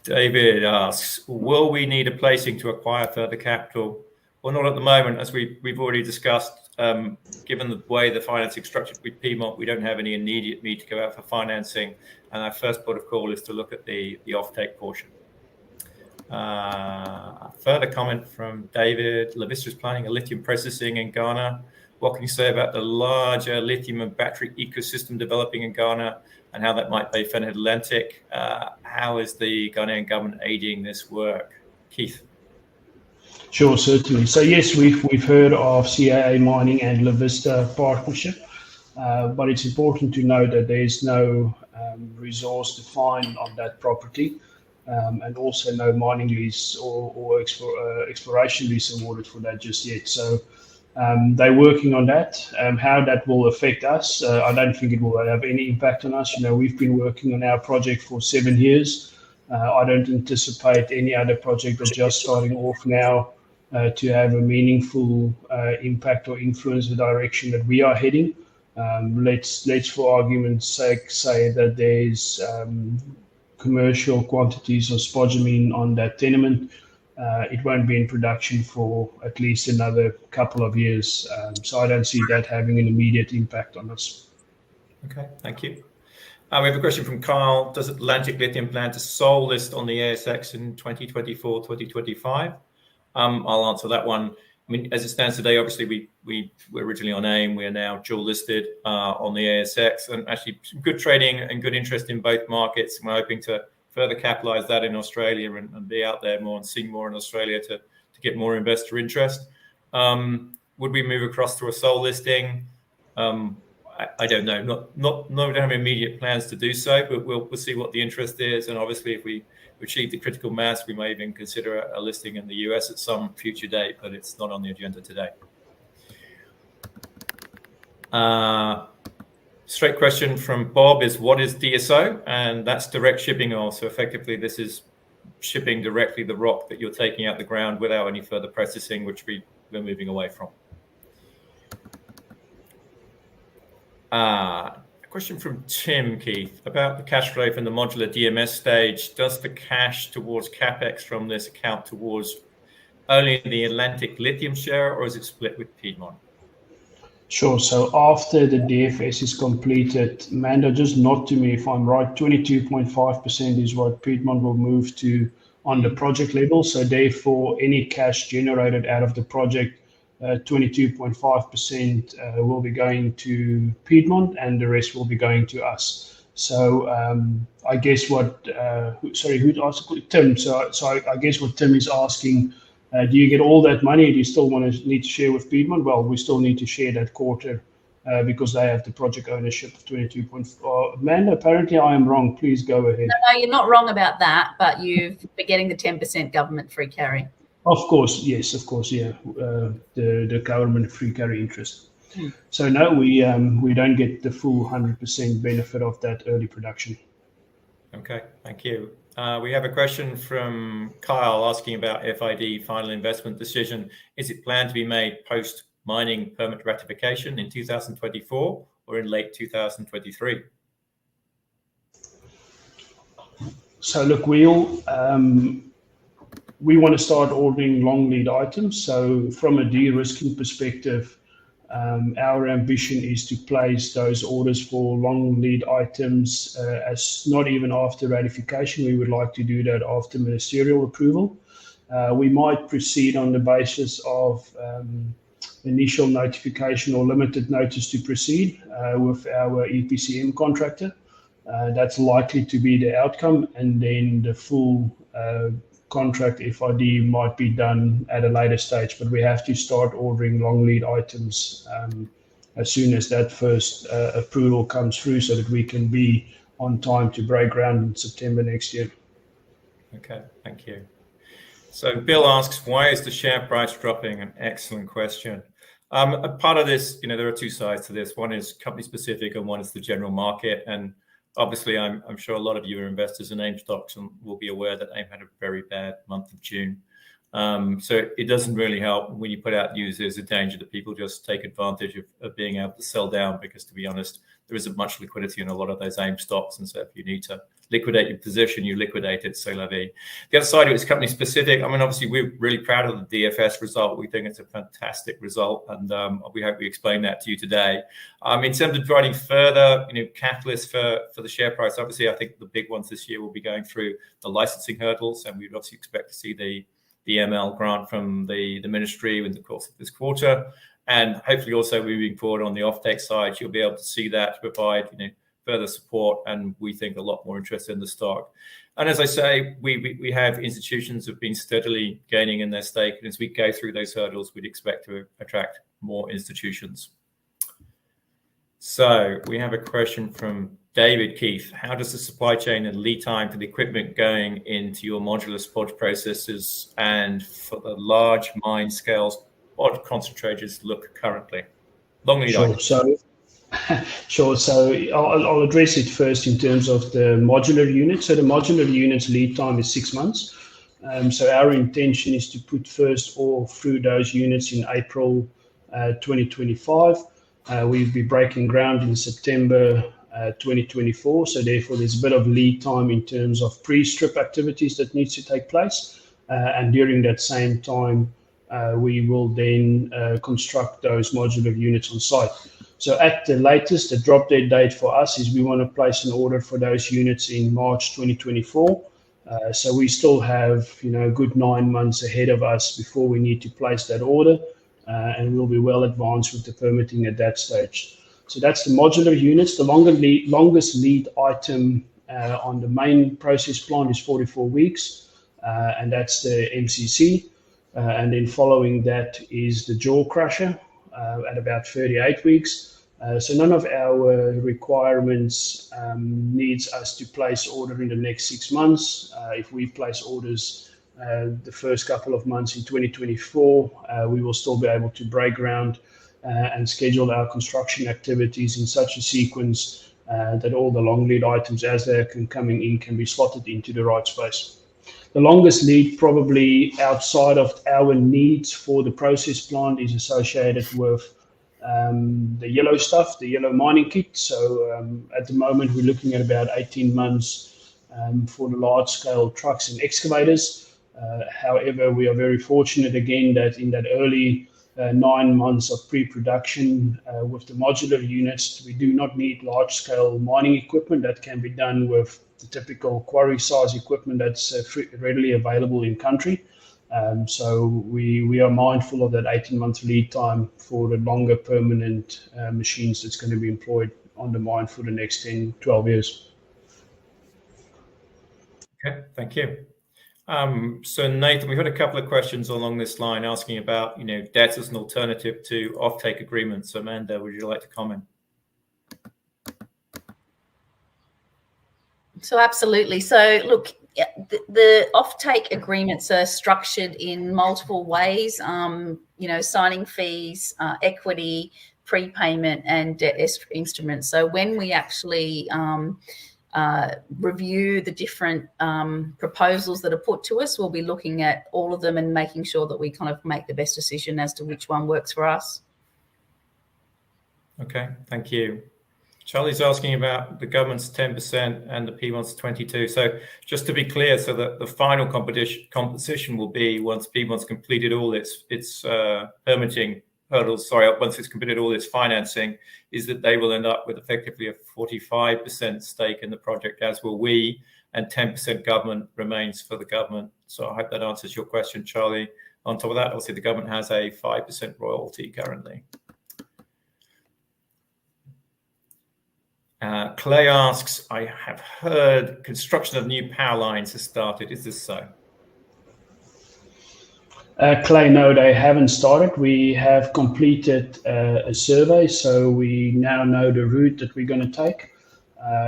David asks, will we need a placing to acquire further capital? Well, not at the moment, as we've already discussed. Given the way the financing structured with Piedmont, we don't have any immediate need to go out for financing. And our first port of call is to look at the offtake portion. Further comment from David. La Vista is planning a lithium processing in Ghana. What can you say about the larger lithium and battery ecosystem developing in Ghana and how that might benefit Atlantic? How is the Ghanaian government aiding this work? Keith. Sure, certainly. So yes, we've heard of CAA Mining and La Vista partnership, but it's important to note that there is no resource defined on that property, and also no mining lease or exploration lease awarded for that just yet. So they're working on that. How that will affect us, I don't think it will have any impact on us. You know, we've been working on our project for 7 years. I don't anticipate any other project that's just starting off now to have a meaningful impact or influence the direction that we are heading. Let's for argument's sake say that there's commercial quantities of spodumene on that tenement. It won't be in production for at least another couple of years. So I don't see that having an immediate impact on us. Okay, thank you. We have a question from Carl. Does Atlantic Lithium plan to sole list on the ASX in 2024, 2025? I'll answer that one. I mean, as it stands today, obviously we were originally on AIM. We are now dual listed on the ASX, and actually some good trading and good interest in both markets. We're hoping to further capitalize that in Australia and be out there more and seeing more in Australia to get more investor interest. Would we move across to a sole listing? I don't know. We don't have immediate plans to do so, but we'll see what the interest is. And obviously, if we achieve the critical mass, we may even consider a listing in the US at some future date, but it's not on the agenda today. Straight question from Bob is, what is DSO? And that's direct shipping oil. So effectively, this is shipping directly the rock that you're taking out the ground without any further processing, which we're moving away from. A question from Tim, Keith, about the cash flow from the modular DMS stage. Does the cash towards CapEx from this account towards only the Atlantic Lithium share, or is it split with Piedmont? Sure. So after the DFS is completed, Manda, just nod to me if I'm right, 22.5% is what Piedmont will move to on the project level. So therefore, any cash generated out of the project, 22.5% will be going to Piedmont, and the rest will be going to us. So I guess who asked Tim? So I guess what Tim is asking, do you get all that money? Do you still need to share with Piedmont? Well, we still need to share that quarter because they have the project ownership of 22.4. Amanda, apparently I am wrong. Please go ahead. No, you're not wrong about that, but you're getting the 10% government free carry. Of course, yes, of course, yeah. The government free carry interest. So no, we don't get the full 100% benefit of that early production. Okay, thank you. We have a question from Kyle asking about FID, final investment decision. Is it planned to be made post-mining permit ratification in 2024 or in late 2023? So look, we want to start ordering long lead items. So from a de-risking perspective, our ambition is to place those orders for long lead items as not even after ratification. We would like to do that after ministerial approval. We might proceed on the basis of initial notification or limited notice to proceed with our EPCM contractor. That's likely to be the outcome, and then the full contract FID might be done at a later stage, but we have to start ordering long lead items as soon as that first approval comes through so that we can be on time to break ground in September next year. Okay, thank you. So Bill asks, why is the share price dropping? An excellent question. A part of this, there are two sides to this. One is company specific and one is the general market. And obviously, I'm sure a lot of you are investors in AIM stocks and will be aware that AIM had a very bad month of June. So it doesn't really help when you put out news. There's a danger that people just take advantage of being able to sell down because, to be honest, there isn't much liquidity in a lot of those AIM stocks. And so if you need to liquidate your position, you liquidate it, c'est la vie. The other side of it is company specific. I mean, obviously, we're really proud of the DFS result. We think it's a fantastic result, and we hope we explain that to you today. In terms of driving further, catalysts for the share price, obviously, I think the big ones this year will be going through the licensing hurdles, and we'd obviously expect to see the ML grant from the ministry in the course of this quarter. And hopefully also moving forward on the offtake side, you'll be able to see that to provide further support, and we think a lot more interest in the stock. And as I say, we have institutions who have been steadily gaining in their stake, and as we go through those hurdles, we'd expect to attract more institutions. So we have a question from David Keith. How does the supply chain and lead time for the equipment going into your modular spodumene processes and for the large mine scales spodumene concentrators look currently? Long lead items. Sure. So I'll address it first in terms of the modular unit. So the modular unit's lead time is 6 months. So our intention is to put first ore through those units in April 2025. We'll be breaking ground in September 2024. So therefore, there's a bit of lead time in terms of pre-strip activities that needs to take place. And during that same time, we will then construct those modular units on site. So at the latest, the drop dead date for us is we want to place an order for those units in March 2024. So we still have a good 9 months ahead of us before we need to place that order, and we'll be well advanced with the permitting at that stage. So that's the modular units. The longest lead item on the main process plant is 44 weeks, and that's the MCC. And then following that is the jaw crusher at about 38 weeks. So none of our requirements needs us to place order in the next 6 months. If we place orders the first couple of months in 2024, we will still be able to break ground and schedule our construction activities in such a sequence that all the long lead items as they're coming in can be slotted into the right space. The longest lead probably outside of our needs for the process plant is associated with the yellow stuff, the yellow mining kit. So at the moment, we're looking at about 18 months for the large scale trucks and excavators. However, we are very fortunate again that in that early 9 months of pre-production with the modular units, we do not need large scale mining equipment. That can be done with the typical quarry size equipment that's readily available in country. So we are mindful of that 18-month lead time for the longer permanent machines that's going to be employed on the mine for the next 10, 12 years. Okay, thank you. So Nathan, we've had a couple of questions along this line asking about, debt as an alternative to offtake agreements. Amanda, would you like to comment? So absolutely. So look, the offtake agreements are structured in multiple ways. Signing fees, equity, prepayment, and debt instruments. So when we actually review the different proposals that are put to us, we'll be looking at all of them and making sure that we kind of make the best decision as to which one works for us. Okay, thank you. Charlie's asking about the government's 10% and the Piedmont's 22%. So just to be clear, so that the final composition will be once Piedmont's completed all its permitting hurdles, once it's completed all its financing, is that they will end up with effectively a 45% stake in the project, as will we, and 10% government remains for the government. So I hope that answers your question, Charlie. On top of that, obviously the government has a 5% royalty currently. Clay asks, I have heard construction of new power lines has started. Is this so? Clay, no, they haven't started. We have completed a survey, so we now know the route that we're going to take.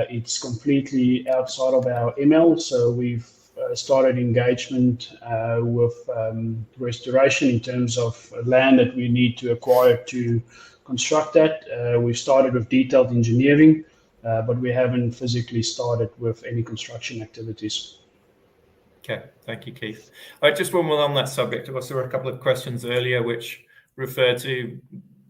It's completely outside of our ML, so we've started engagement with restoration in terms of land that we need to acquire to construct that. We've started with detailed engineering, but we haven't physically started with any construction activities. Okay, thank you, Keith. Just one more on that subject. I saw a couple of questions earlier which refer to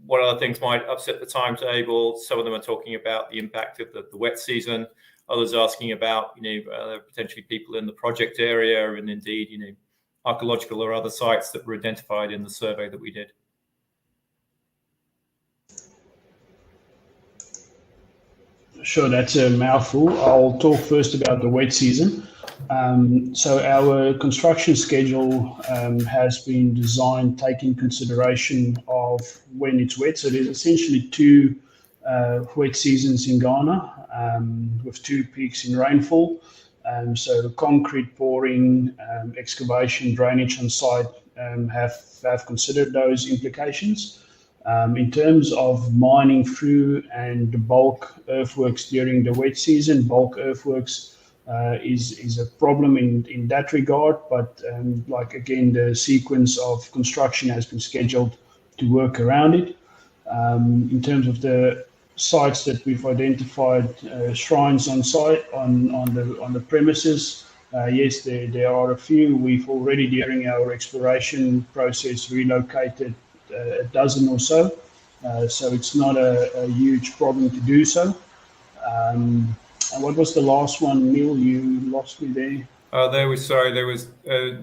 what other things might upset the timetable. Some of them are talking about the impact of the wet season. Others asking about, potentially people in the project area, and indeed, archaeological or other sites that were identified in the survey that we did. Sure, that's a mouthful. I'll talk first about the wet season. So our construction schedule has been designed taking consideration of when it's wet. So there's essentially two wet seasons in Ghana with two peaks in rainfall. So concrete pouring, excavation, drainage on site have considered those implications. In terms of mining through and the bulk earthworks during the wet season, bulk earthworks is a problem in that regard, but again, the sequence of construction has been scheduled to work around it. In terms of the sites that we've identified, shrines on site on the premises, yes, there are a few. We've already, during our exploration process, relocated a dozen or so. So it's not a huge problem to do so. And what was the last one, Neil? You lost me there. There was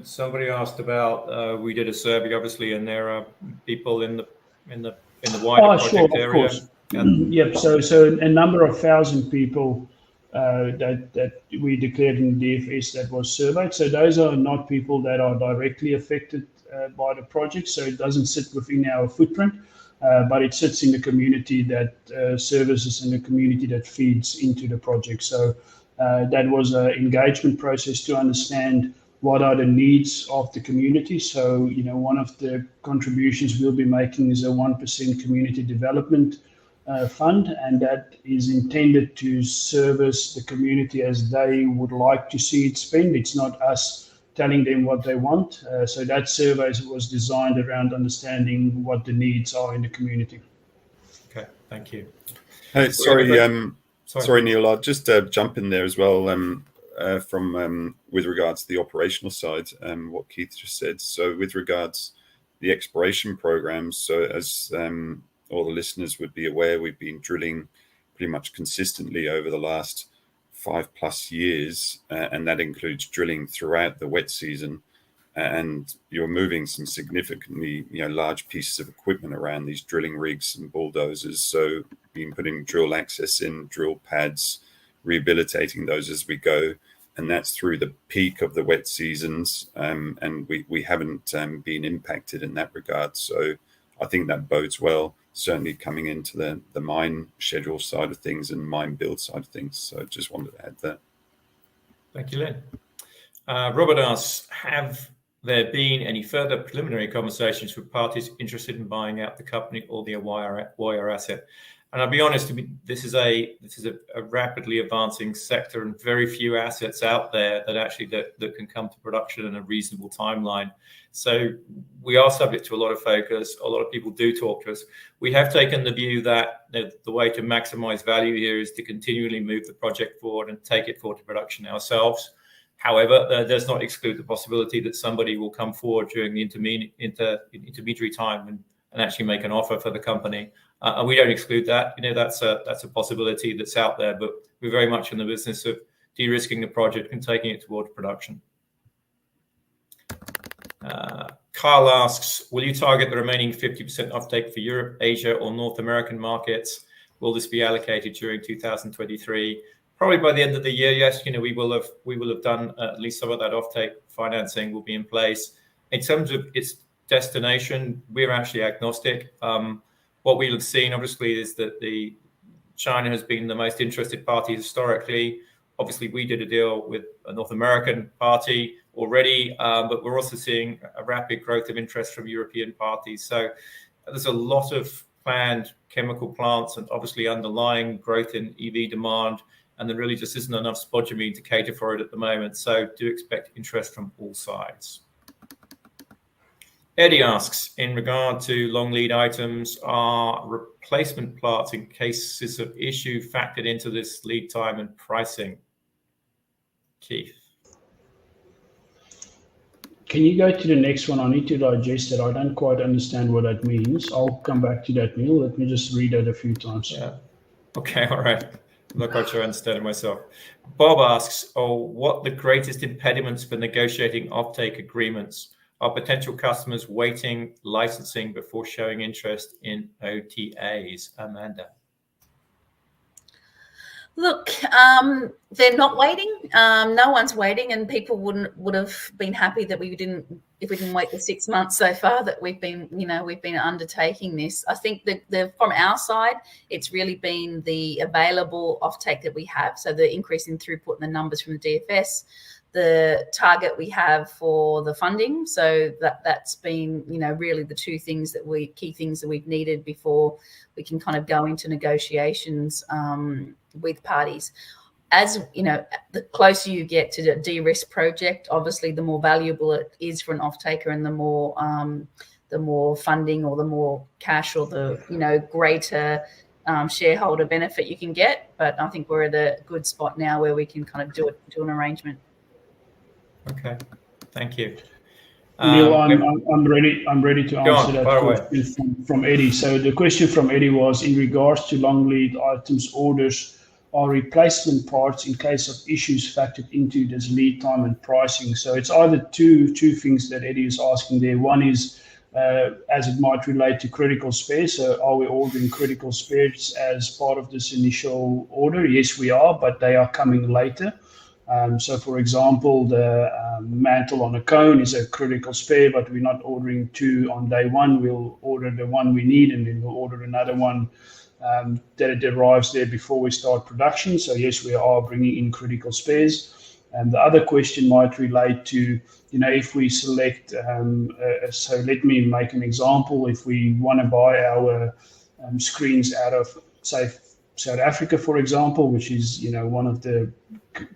somebody asked about. We did a survey, obviously, and there are people in the wider project area. Of course. Yep. So a number of thousand people that we declared in the DFS that was surveyed. So those are not people that are directly affected by the project. So it doesn't sit within our footprint. But it sits in the community that services and the community that feeds into the project. So that was an engagement process to understand what are the needs of the community. So, one of the contributions we'll be making is a 1% community development fund, and that is intended to service the community as they would like to see it spent. It's not us telling them what they want. So that survey was designed around understanding what the needs are in the community. Okay, thank you. Hey, sorry, Neil, I'll just jump in there as well from with regards to the operational side, what Keith just said. So with regards the exploration programs, so as all the listeners would be aware, we've been drilling pretty much consistently over the last 5+ years, and that includes drilling throughout the wet season. And you're moving some significantly, large pieces of equipment around, these drilling rigs and bulldozers. So been putting drill access in, drill pads, rehabilitating those as we go, and that's through the peak of the wet seasons. And we haven't been impacted in that regard. So I think that bodes well, certainly coming into the mine schedule side of things and mine build side of things. So just wanted to add that. Thank you, Lynn. Robert asks, have there been any further preliminary conversations with parties interested in buying out the company or the Ewoyaa asset? And I'll be honest, this is a rapidly advancing sector, and very few assets out there that actually that can come to production in a reasonable timeline. So we are subject to a lot of focus. A lot of people do talk to us. We have taken the view that the way to maximize value here is to continually move the project forward and take it forward to production ourselves. However, that does not exclude the possibility that somebody will come forward during the intermediary time and actually make an offer for the company. And we don't exclude that. That's a possibility that's out there, but we're very much in the business of de-risking the project and taking it towards production. Kyle asks, will you target the remaining 50% offtake for Europe, Asia, or North American markets? Will this be allocated during 2023? Probably by the end of the year, yes. We will have done at least some of that offtake financing will be in place. In terms of its destination, we're actually agnostic. What we'll have seen, obviously, is that China has been the most interested party historically. Obviously, we did a deal with a North American party already, but we're also seeing a rapid growth of interest from European parties. So there's a lot of planned chemical plants and obviously underlying growth in EV demand, and there really just isn't enough spodumene to cater for it at the moment. So do expect interest from all sides. Eddie asks, in regard to long lead items, are replacement parts in cases of issue factored into this lead time and pricing? Keith. Can you go to the next one? I need to digest it. I don't quite understand what that means. I'll come back to that, Neil. Let me just read it a few times. Yeah. Okay, all right. I'm not quite sure I understand it myself. Bob asks, what the greatest impediments for negotiating offtake agreements? Are potential customers waiting licensing before showing interest in OTAs? Amanda. Look, they're not waiting. No one's waiting, and people would have been happy that if we didn't wait the 6 months so far that we've been undertaking this. I think that from our side, it's really been the available offtake that we have. So the increase in throughput and the numbers from the DFS, the target we have for the funding. So that's been, really the key things that we've needed before we can kind of go into negotiations with parties. As the closer you get to the de-risk project, obviously the more valuable it is for an off-taker, and the more funding or the more cash or the greater shareholder benefit you can get. But I think we're at a good spot now where we can kind of do an arrangement. Okay, thank you. Neil, I'm ready to answer that question from Eddie. So the question from Eddie was in regards to long lead items orders. Are replacement parts in case of issues factored into this lead time and pricing? So it's either two things that Eddie is asking there. One is as it might relate to critical spares. So are we ordering critical spares as part of this initial order? Yes, we are, but they are coming later. So, for example, the mantle on a cone is a critical spare, but we're not ordering two on day one. We'll order the one we need, and then we'll order another one that it arrives there before we start production. So yes, we are bringing in critical spares. And the other question might relate to, if we select, so let me make an example. If we want to buy our screens out of, say, South Africa, for example, which is, one of the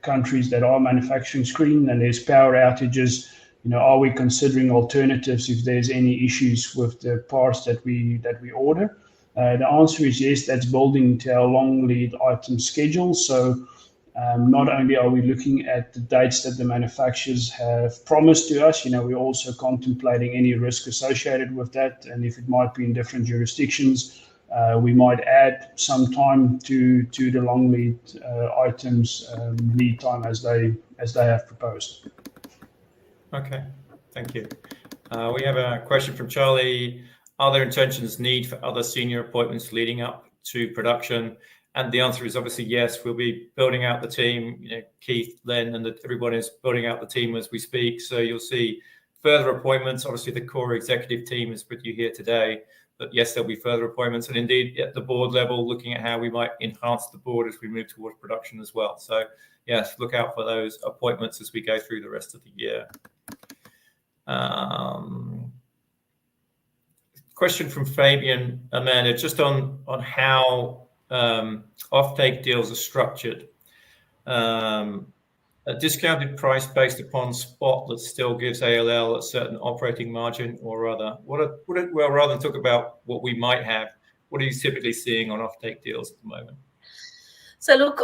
countries that are manufacturing screen, and there's power outages, are we considering alternatives if there's any issues with the parts that we order? The answer is yes, that's building into our long lead item schedule. So not only are we looking at the dates that the manufacturers have promised to us, we're also contemplating any risk associated with that. And if it might be in different jurisdictions, we might add some time to the long lead items lead time as they have proposed. Okay, thank you. We have a question from Charlie. Are there intentions need for other senior appointments leading up to production? And the answer is obviously yes. We'll be building out the team. Keith, Len, and everyone is building out the team as we speak. So you'll see further appointments. Obviously, the core executive team is with you here today. yes, there'll be further appointments, and indeed at the board level, looking at how we might enhance the board as we move towards production as well. So yes, look out for those appointments as we go through the rest of the year. Question from Fabian, Amanda, just on how offtake deals are structured. A discounted price based upon spot that still gives ALL a certain operating margin or other. Well, rather than talk about what we might have, what are you typically seeing on offtake deals at the moment? So look,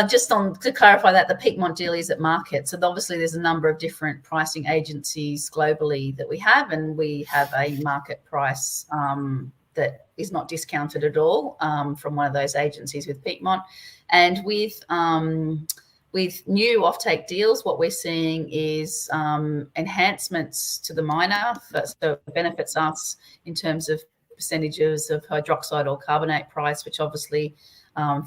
just to clarify that, the Piedmont deal is at market. So obviously there's a number of different pricing agencies globally that we have, and we have a market price that is not discounted at all from one of those agencies with Piedmont. And with new offtake deals, what we're seeing is enhancements to the miner. So it benefits us in terms of percentages of hydroxide or carbonate price, which obviously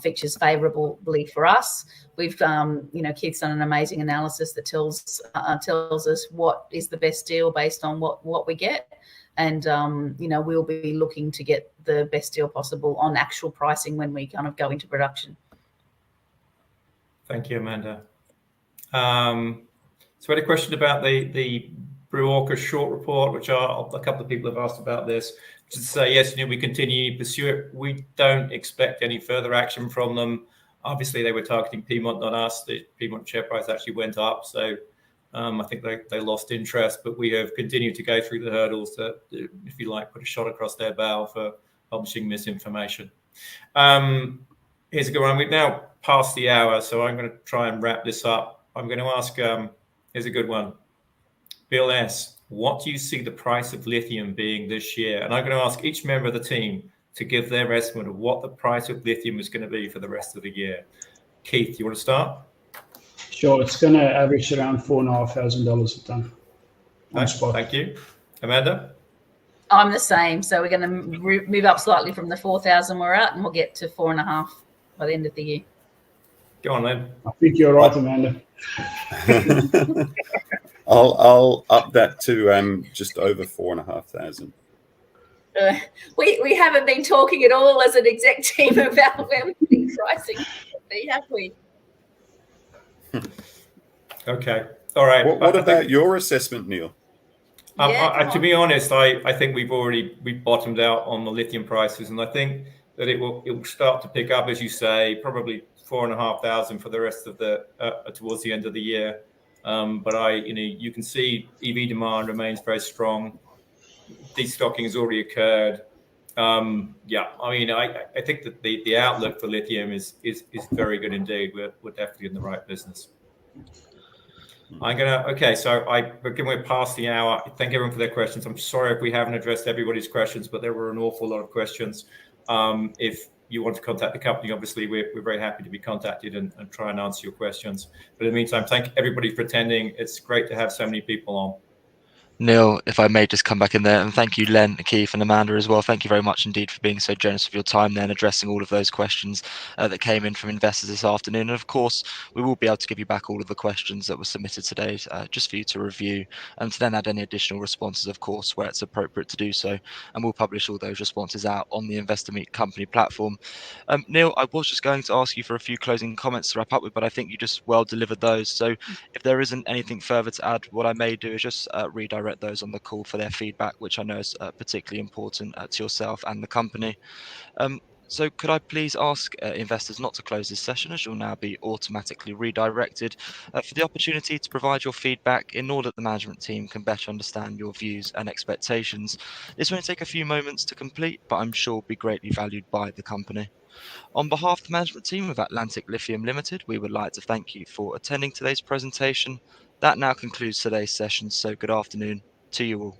features favorably for us. We've, Keith's done an amazing analysis that tells us what is the best deal based on what we get. And, we'll be looking to get the best deal possible on actual pricing when we kind of go into production. Thank you, Amanda. So I had a question about the Brewarka short report, which a couple of people have asked about this. To say, yes, we continue to pursue it. We don't expect any further action from them. Obviously, they were targeting Piedmont, not us. The Piedmont share price actually went up. So I think they lost interest, but we have continued to go through the hurdles to, if you like, put a shot across their bow for publishing misinformation. Here's a good one. We've now passed the hour, so I'm going to try and wrap this up. I'm going to ask, here's a good one. Bill S., what do you see the price of lithium being this year? And I'm going to ask each member of the team to give their estimate of what the price of lithium is going to be for the rest of the year. Keith, do you want to start? Sure, it's going to average around $4,500 a ton. Thank you. Amanda? I'm the same. So we're going to move up slightly from the 4,000 we're at, and we'll get to 4.5 by the end of the year. Go on, Len. I think you're right, Amanda. I'll up that to just over 4,500. We haven't been talking at all as an exec team about where we think pricing should be, have we? Okay. All right. What about your assessment, Neil? To be honest, I think we've bottomed out on the lithium prices, and I think that it will start to pick up, as you say, probably 4,500 for the rest of the towards the end of the year. But you can see EV demand remains very strong. Destocking has already occurred. I think that the outlook for lithium is very good indeed. We're definitely in the right business. Given we're past the hour, thank everyone for their questions. I'm sorry if we haven't addressed everybody's questions, but there were an awful lot of questions. If you want to contact the company, obviously we're very happy to be contacted and try and answer your questions. But in the meantime, thank everybody for attending. It's great to have so many people on. Neil, if I may just come back in there, and thank you, Len, Keith, and Amanda as well. Thank you very much indeed for being so generous with your time there and addressing all of those questions that came in from investors this afternoon. And of course, we will be able to give you back all of the questions that were submitted today, just for you to review and to then add any additional responses, of course, where it's appropriate to do so. And we'll publish all those responses out on the Investor Meet Company platform. Neil, I was just going to ask you for a few closing comments to wrap up with, but I think you just well delivered those. So if there isn't anything further to add, what I may do is just redirect those on the call for their feedback, which I know is particularly important to yourself and the company. So could I please ask investors not to close this session, as you'll now be automatically redirected for the opportunity to provide your feedback in order that the management team can better understand your views and expectations. This won't take a few moments to complete, but I'm sure will be greatly valued by the company. On behalf of the management team of Atlantic Lithium Limited, we would like to thank you for attending today's presentation. That now concludes today's session, so good afternoon to you all.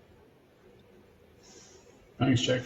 Thanks, Jack.